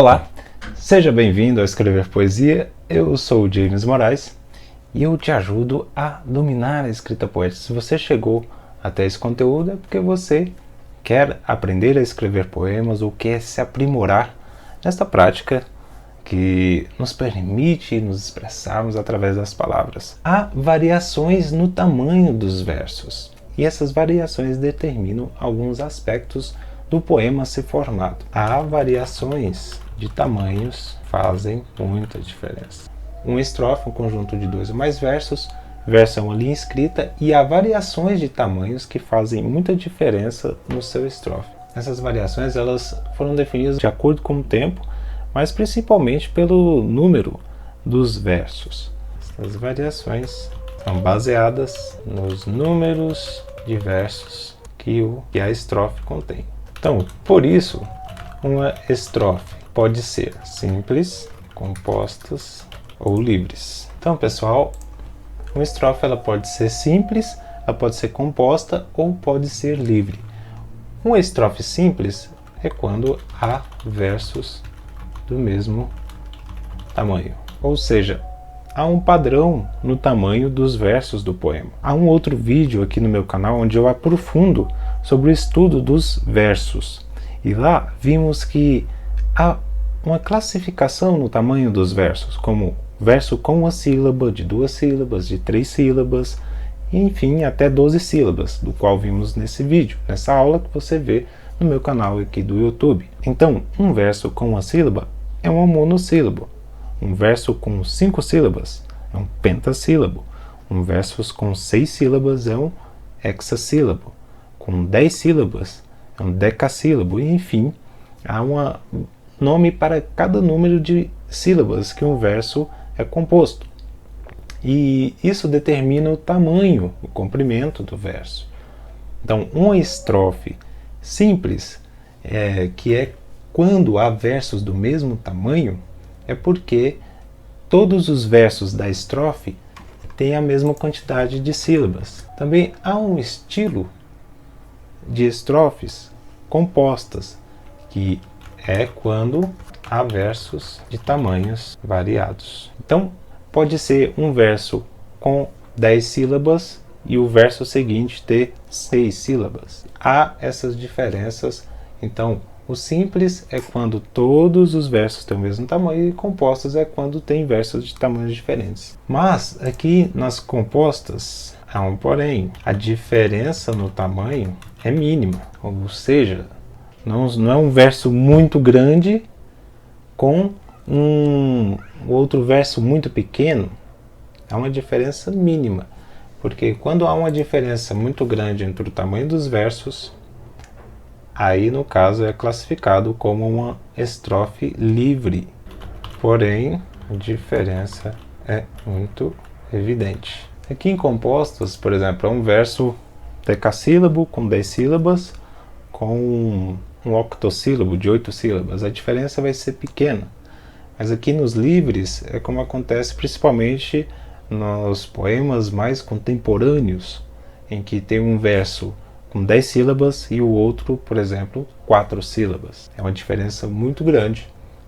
Olá, seja bem-vindo a Escrever Poesia. Eu sou o James Moraes e eu te ajudo a dominar a escrita poética. Se você chegou até esse conteúdo é porque você quer aprender a escrever poemas ou quer se aprimorar nesta prática que nos permite nos expressarmos através das palavras. Há variações no tamanho dos versos e essas variações determinam alguns aspectos do poema ser formado. Há variações de tamanhos fazem muita diferença. Uma estrofe, um conjunto de 2 ou mais versos, verso é uma linha escrita e há variações de tamanhos que fazem muita diferença no seu estrofe. Essas variações elas foram definidas de acordo com o tempo, mas principalmente pelo número dos versos. Essas variações são baseadas nos números de versos que a estrofe contém. Então, por isso, uma estrofe pode ser simples, compostas ou livres. Então, pessoal, uma estrofe ela pode ser simples, ela pode ser composta ou pode ser livre. Uma estrofe simples é quando há versos do mesmo tamanho, ou seja, há um padrão no tamanho dos versos do poema. Há um outro vídeo aqui no meu canal onde eu aprofundo sobre o estudo dos versos e lá vimos que há uma classificação no tamanho dos versos, como verso com uma sílaba, de 2 sílabas, de 3 sílabas, enfim, até 12 sílabas, do qual vimos nesse vídeo, nessa aula que você vê no meu canal aqui do YouTube. Então, um verso com uma sílaba é um monossílabo. Um verso com 5 sílabas é um pentassílabo. Um verso com 6 sílabas é um hexassílabo. Com 10 sílabas é um decassílabo. E, enfim, há um nome para cada número de sílabas que um verso é composto. E isso determina o tamanho, o comprimento do verso. Então, uma estrofe simples, que é quando há versos do mesmo tamanho, é porque todos os versos da estrofe têm a mesma quantidade de sílabas. Também há um estilo de estrofes compostas, que é quando há versos de tamanhos variados. Então, pode ser um verso com 10 sílabas e o verso seguinte ter 6 sílabas. Há essas diferenças. Então, o simples é quando todos os versos têm o mesmo tamanho e compostas é quando tem versos de tamanhos diferentes. Mas aqui nas compostas há um porém. A diferença no tamanho é mínima, ou seja, não é um verso muito grande com um outro verso muito pequeno. Há uma diferença mínima, porque quando há uma diferença muito grande entre o tamanho dos versos, aí no caso é classificado como uma estrofe livre, porém a diferença é muito evidente. Aqui em compostas, por exemplo, é um verso decassílabo com 10 sílabas com um octossílabo de 8 sílabas, a diferença vai ser pequena. Mas aqui nos livres é como acontece principalmente nos poemas mais contemporâneos, em que tem um verso com 10 sílabas e o outro, por exemplo, 4 sílabas. É uma diferença muito grande,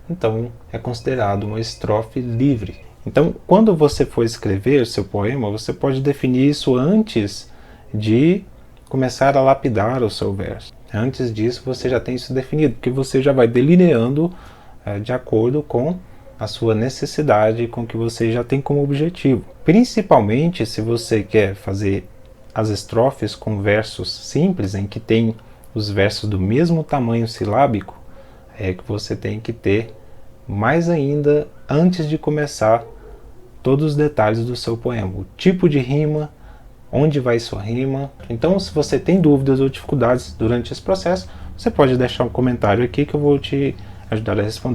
então é considerado uma estrofe livre. Então, quando você for escrever seu poema, você pode definir isso antes de começar a lapidar o seu verso. Antes disso, você já tem isso definido, porque você já vai delineando de acordo com a sua necessidade, com o que você já tem como objetivo. Principalmente se você quer fazer as estrofes com versos simples, em que tem os versos do mesmo tamanho silábico, é que você tem que ter mais ainda, antes de começar, todos os detalhes do seu poema. O tipo de rima, onde vai sua rima. Então, se você tem dúvidas ou dificuldades durante esse processo, você pode deixar um comentário aqui que eu vou te ajudar a responder.